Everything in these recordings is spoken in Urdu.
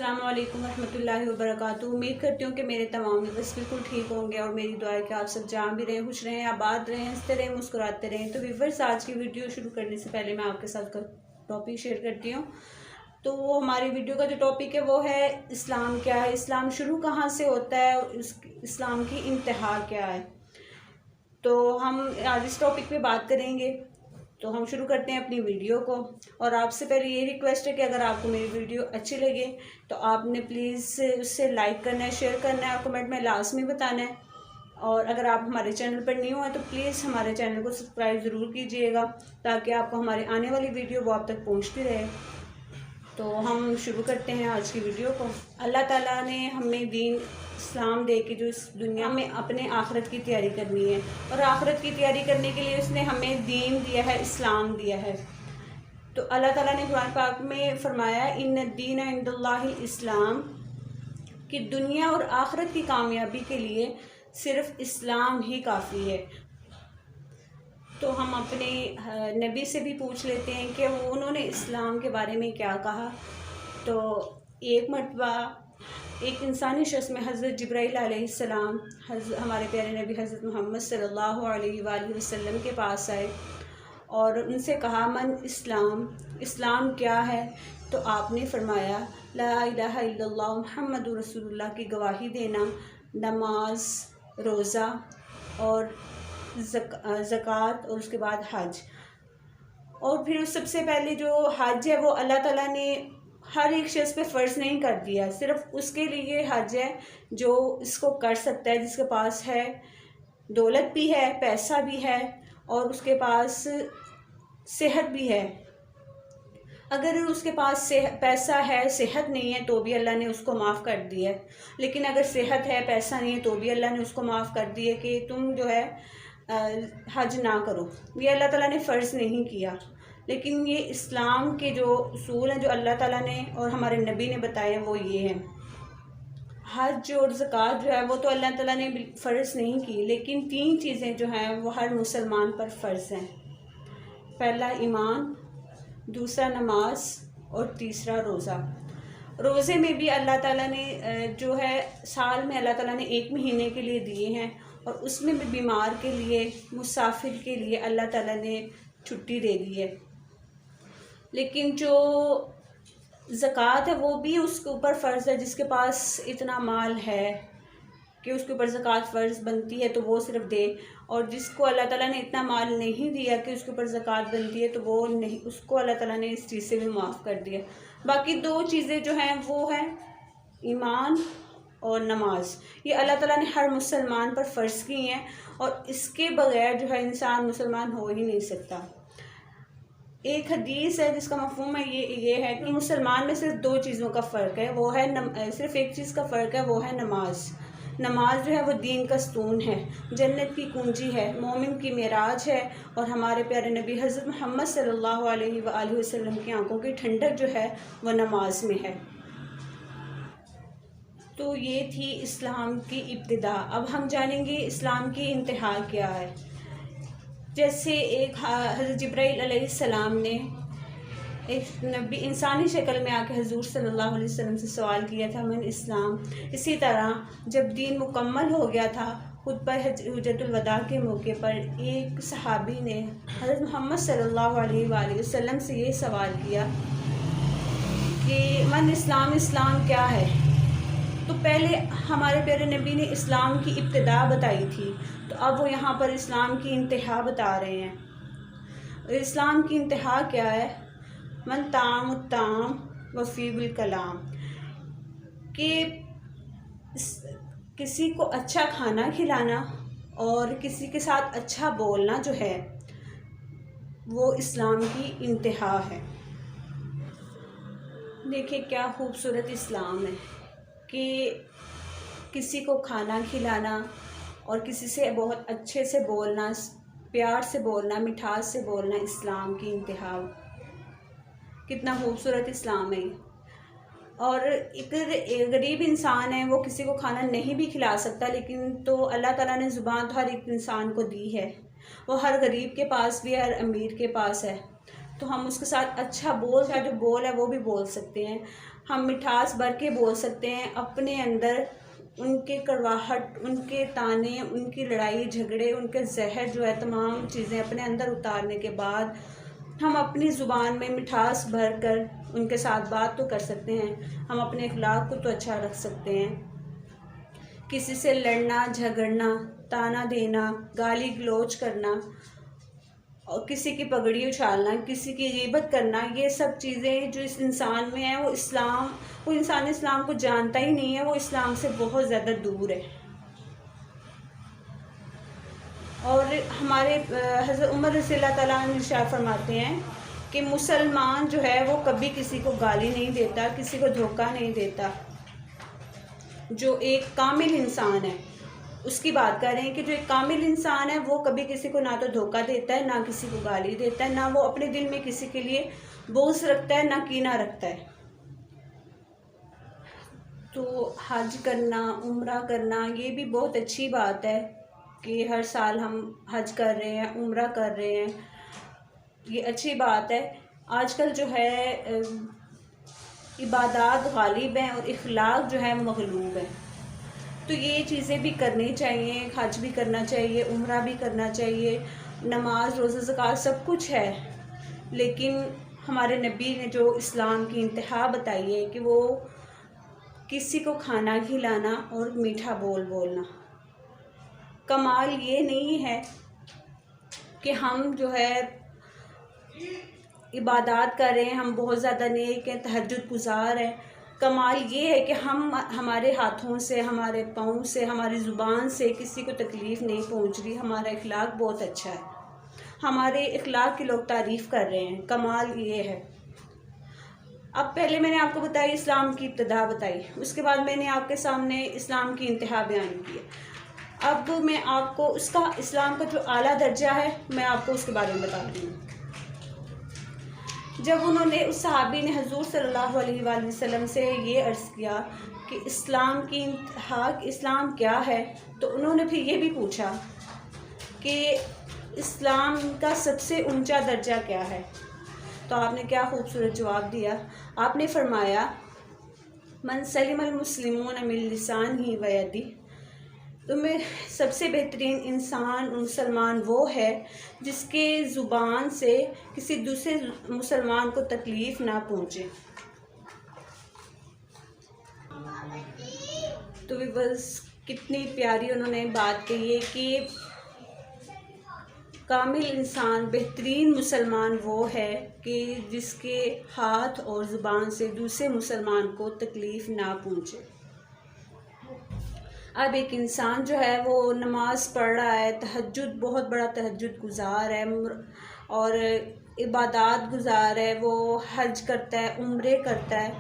السلام علیکم ورحمۃ اللہ وبرکاتہ۔ امید کرتی ہوں کہ میرے تمام ویورز بالکل ٹھیک ہوں گے، اور میری دعا ہے کہ آپ سب جہاں بھی رہیں خوش رہیں، آباد رہیں، ہنستے رہیں، مسکراتے رہیں۔ تو ویورز، آج کی ویڈیو شروع کرنے سے پہلے میں آپ کے ساتھ ٹاپک شیئر کرتی ہوں۔ تو ہماری ویڈیو کا جو ٹاپک ہے وہ ہے اسلام کیا ہے، اسلام شروع کہاں سے ہوتا ہے اور اسلام کی انتہا کیا ہے۔ تو ہم آج اس ٹاپک پہ بات کریں گے، تو ہم شروع کرتے ہیں اپنی ویڈیو کو۔ اور آپ سے پہلے یہ ریکویسٹ ہے کہ اگر آپ کو میری ویڈیو اچھی لگے تو آپ نے پلیز اسے لائک کرنا ہے، شیئر کرنا ہے اور کمنٹ میں لازمی بتانا ہے۔ اور اگر آپ ہمارے چینل پر نیو ہیں تو پلیز ہمارے چینل کو سبسکرائب ضرور کیجئے گا، تاکہ آپ کو ہمارے آنے والی ویڈیو وہ آپ تک پہنچتی رہے۔ تو ہم شروع کرتے ہیں آج کی ویڈیو کو۔ اللہ تعالیٰ نے ہمیں دین اسلام دے کے جو اس دنیا میں اپنے آخرت کی تیاری کرنی ہے، اور آخرت کی تیاری کرنے کے لیے اس نے ہمیں دین دیا ہے، اسلام دیا ہے۔ تو اللہ تعالیٰ نے قرآن پاک میں فرمایا ان الدین عند اللہ الاسلام، کہ دنیا اور آخرت کی کامیابی کے لیے صرف اسلام ہی کافی ہے۔ تو ہم اپنے نبی سے بھی پوچھ لیتے ہیں کہ انہوں نے اسلام کے بارے میں کیا کہا۔ تو ایک مرتبہ ایک انسانی شخص میں حضرت جبرائیل علیہ السلام ہمارے پیارے نبی حضرت محمد صلی اللہ علیہ وآلہ وسلم کے پاس آئے اور ان سے کہا من اسلام، اسلام کیا ہے؟ تو آپ نے فرمایا لا الہ الا اللہ محمد رسول اللہ کی گواہی دینا، نماز، روزہ اور زکوٰۃ، اور اس کے بعد حج۔ اور پھر سب سے پہلے جو حج ہے وہ اللہ تعالیٰ نے ہر ایک شخص پہ فرض نہیں کر دیا، صرف اس کے لیے حج ہے جو اس کو کر سکتا ہے، جس کے پاس ہے، دولت بھی ہے، پیسہ بھی ہے، اور اس کے پاس صحت بھی ہے۔ اگر اس کے پاس پیسہ ہے، صحت نہیں ہے، تو بھی اللہ نے اس کو معاف کر دیا ہے۔ لیکن اگر صحت ہے، پیسہ نہیں ہے، تو بھی اللہ نے اس کو معاف کر دیا کہ تم جو ہے حج نہ کرو، یہ اللہ تعالیٰ نے فرض نہیں کیا۔ لیکن یہ اسلام کے جو اصول ہیں جو اللہ تعالیٰ نے اور ہمارے نبی نے بتائے وہ یہ ہیں۔ حج اور زکوٰۃ جو ہے وہ تو اللہ تعالیٰ نے فرض نہیں کی، لیکن تین چیزیں جو ہیں وہ ہر مسلمان پر فرض ہیں۔ پہلا ایمان، دوسرا نماز، اور تیسرا روزہ۔ روزے میں بھی اللہ تعالیٰ نے جو ہے سال میں اللہ تعالیٰ نے ایک مہینے کے لیے دیے ہیں، اور اس میں بھی بیمار کے لیے، مسافر کے لیے اللہ تعالیٰ نے چھٹی دے دی ہے۔ لیکن جو زکوٰۃ ہے وہ بھی اس کے اوپر فرض ہے، جس کے پاس اتنا مال ہے کہ اس کے اوپر زکوٰۃ فرض بنتی ہے تو وہ صرف دے، اور جس کو اللہ تعالیٰ نے اتنا مال نہیں دیا کہ اس کے اوپر زکوٰۃ بنتی ہے تو وہ نہیں، اس کو اللہ تعالیٰ نے اس چیز سے بھی معاف کر دیا۔ باقی دو چیزیں جو ہیں وہ ہیں ایمان اور نماز، یہ اللہ تعالیٰ نے ہر مسلمان پر فرض کی ہیں، اور اس کے بغیر جو ہے انسان مسلمان ہو ہی نہیں سکتا۔ ایک حدیث ہے جس کا مفہوم ہے یہ ہے کہ مسلمان میں صرف دو چیزوں کا فرق ہے، وہ ہے صرف ایک چیز کا فرق ہے، وہ ہے نماز۔ نماز جو ہے وہ دین کا ستون ہے، جنت کی کنجی ہے، مومن کی معراج ہے، اور ہمارے پیارے نبی حضرت محمد صلی اللہ علیہ وآلہ وسلم کی آنکھوں کی ٹھنڈک جو ہے وہ نماز میں ہے۔ تو یہ تھی اسلام کی ابتدا۔ اب ہم جانیں گے اسلام کی انتہا کیا ہے۔ جیسے ایک حضرت جبرائیل علیہ السلام نے ایک نبی انسانی شکل میں آ کے حضور صلی اللہ علیہ وسلم سے سوال کیا تھا من اسلام۔ اسی طرح جب دین مکمل ہو گیا تھا، خطبہ حجۃ الوداع کے موقع پر ایک صحابی نے حضرت محمد صلی اللہ علیہ وآلہ وسلم سے یہ سوال کیا کہ من اسلام، اسلام کیا ہے؟ تو پہلے ہمارے پیارے نبی نے اسلام کی ابتدا بتائی تھی، تو اب وہ یہاں پر اسلام کی انتہا بتا رہے ہیں۔ اسلام کی انتہا کیا ہے؟ من طعام الطعام وفی بالکلام، کہ کسی کو اچھا کھانا کھلانا اور کسی کے ساتھ اچھا بولنا جو ہے وہ اسلام کی انتہا ہے۔ دیکھیں کیا خوبصورت اسلام ہے کہ کسی کو کھانا کھلانا اور کسی سے بہت اچھے سے بولنا، پیار سے بولنا، مٹھاس سے بولنا اسلام کی انتہا۔ کتنا خوبصورت اسلام ہے۔ اور ایک غریب انسان ہے، وہ کسی کو کھانا نہیں بھی کھلا سکتا، لیکن تو اللہ تعالیٰ نے زبان تو ہر ایک انسان کو دی ہے، وہ ہر غریب کے پاس بھی ہے، ہر امیر کے پاس ہے، تو ہم اس کے ساتھ اچھا جو بول ہے وہ بھی بول سکتے ہیں۔ ہم مٹھاس بھر کے بول سکتے ہیں اپنے اندر ان کے کڑواہٹ، ان کے تانے، ان کی لڑائی جھگڑے، ان کے زہر جو ہے، تمام چیزیں اپنے اندر اتارنے کے بعد ہم اپنی زبان میں مٹھاس بھر کر ان کے ساتھ بات تو کر سکتے ہیں، ہم اپنے اخلاق کو تو اچھا رکھ سکتے ہیں۔ کسی سے لڑنا جھگڑنا، تانا دینا، گالی گلوچ کرنا اور کسی کی پگڑی اچھالنا، کسی کی غیبت کرنا، یہ سب چیزیں جو اس انسان میں ہیں، وہ انسان اسلام کو جانتا ہی نہیں ہے، وہ اسلام سے بہت زیادہ دور ہے۔ اور ہمارے حضرت عمر رضی اللہ تعالیٰ عنہ ارشاد فرماتے ہیں کہ مسلمان جو ہے وہ کبھی کسی کو گالی نہیں دیتا، کسی کو دھوکہ نہیں دیتا۔ جو ایک کامل انسان ہے اس کی بات کر رہے ہیں کہ جو ایک کامل انسان ہے وہ کبھی کسی کو نہ تو دھوکہ دیتا ہے، نہ کسی کو گالی دیتا ہے، نہ وہ اپنے دل میں کسی کے لیے بغض رکھتا ہے، نہ کینہ رکھتا ہے۔ تو حج کرنا، عمرہ کرنا یہ بھی بہت اچھی بات ہے کہ ہر سال ہم حج کر رہے ہیں، عمرہ کر رہے ہیں، یہ اچھی بات ہے۔ آج کل جو ہے عبادات غالب ہیں اور اخلاق جو ہے مغلوب ہیں، تو یہ چیزیں بھی کرنی چاہیے، حج بھی کرنا چاہیے، عمرہ بھی کرنا چاہیے، نماز روزہ زکوٰۃ سب کچھ ہے، لیکن ہمارے نبی نے جو اسلام کی انتہا بتائی ہے کہ وہ کسی کو کھانا کھلانا اور میٹھا بولنا۔ کمال یہ نہیں ہے کہ ہم جو ہے عبادات کر رہے ہیں، ہم بہت زیادہ نیک ہیں، تہجد گزار ہیں۔ کمال یہ ہے کہ ہمارے ہاتھوں سے، ہمارے پاؤں سے، ہماری زبان سے کسی کو تکلیف نہیں پہنچ رہی، ہمارا اخلاق بہت اچھا ہے، ہمارے اخلاق کی لوگ تعریف کر رہے ہیں، کمال یہ ہے۔ اب پہلے میں نے آپ کو بتائی اسلام کی ابتدا بتائی، اس کے بعد میں نے آپ کے سامنے اسلام کی انتہا بیان کی۔ اب میں آپ کو اس کا اسلام کا جو اعلیٰ درجہ ہے میں آپ کو اس کے بارے میں بتاتی ہوں۔ جب انہوں نے اس صحابی نے حضور صلی اللہ علیہ وآلہ وسلم سے یہ عرض کیا کہ اسلام کی انتہا، اسلام کیا ہے، تو انہوں نے پھر یہ بھی پوچھا کہ اسلام کا سب سے اونچا درجہ کیا ہے، تو آپ نے کیا خوبصورت جواب دیا۔ آپ نے فرمایا من سلم المسلمون من لسانہ و یدہ، تمہیں سب سے بہترین انسان مسلمان وہ ہے جس کے زبان سے کسی دوسرے مسلمان کو تکلیف نہ پہنچے۔ تو بس کتنی پیاری انہوں نے بات کہی ہے کہ کامل انسان، بہترین مسلمان وہ ہے کہ جس کے ہاتھ اور زبان سے دوسرے مسلمان کو تکلیف نہ پہنچے۔ اب ایک انسان جو ہے وہ نماز پڑھ رہا ہے، تہجد، بہت بڑا تہجد گزار ہے اور عبادات گزار ہے، وہ حج کرتا ہے، عمرے کرتا ہے،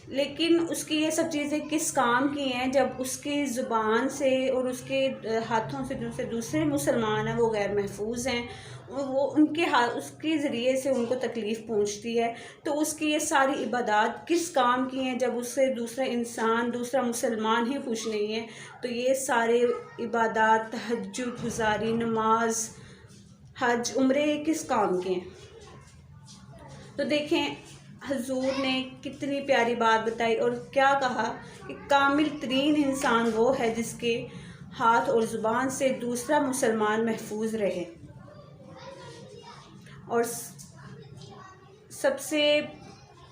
لیکن اس کی یہ سب چیزیں کس کام کی ہیں جب اس کی زبان سے اور اس کے ہاتھوں سے دوسرے مسلمان ہیں وہ غیر محفوظ ہیں، وہ اس کے ذریعے سے ان کو تکلیف پہنچتی ہے، تو اس کی یہ ساری عبادات کس کام کی ہیں جب اس سے دوسرا انسان، دوسرا مسلمان ہی خوش نہیں ہے، تو یہ سارے عبادات، تہجد گزاری، نماز، حج، عمرے کس کام کے ہیں۔ تو دیکھیں حضور نے کتنی پیاری بات بتائی اور کیا کہا کہ کامل ترین انسان وہ ہے جس کے ہاتھ اور زبان سے دوسرا مسلمان محفوظ رہے، اور سب سے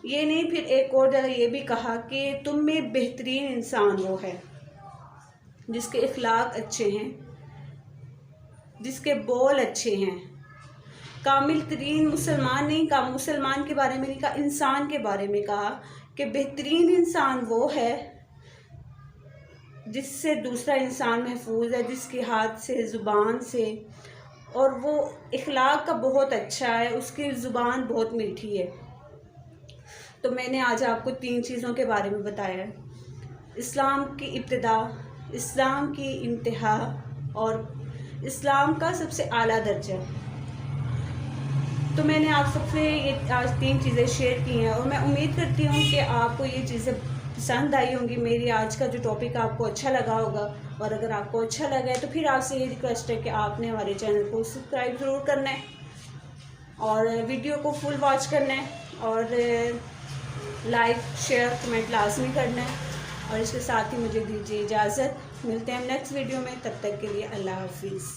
یہ نہیں، پھر ایک اور جگہ یہ بھی کہا کہ تم میں بہترین انسان وہ ہے جس کے اخلاق اچھے ہیں، جس کے بول اچھے ہیں۔ کامل ترین مسلمان نہیں کہا، مسلمان کے بارے میں نہیں کہا، انسان کے بارے میں کہا کہ بہترین انسان وہ ہے جس سے دوسرا انسان محفوظ ہے، جس کے ہاتھ سے، زبان سے، اور وہ اخلاق کا بہت اچھا ہے، اس کی زبان بہت میٹھی ہے۔ تو میں نے آج آپ کو 3 چیزوں کے بارے میں بتایا ہے، اسلام کی ابتدا، اسلام کی انتہا اور اسلام کا سب سے اعلیٰ درجہ۔ تو میں نے آپ سب سے یہ آج 3 چیزیں شیئر کی ہیں، اور میں امید کرتی ہوں کہ آپ کو یہ چیزیں پسند آئی ہوں گی، میری آج کا جو ٹاپک آپ کو اچھا لگا ہوگا، اور اگر آپ کو اچھا لگا ہے تو پھر آپ سے یہ ریکویسٹ ہے کہ آپ نے ہمارے چینل کو سبسکرائب ضرور کرنا ہے اور ویڈیو کو فل واچ کرنا ہے، اور لائک شیئر کمنٹ لازمی کرنا ہے، اور اس کے ساتھ ہی مجھے دیجیے اجازت، ملتے ہیں ہم نیکسٹ ویڈیو میں، تب تک کے لیے اللہ حافظ۔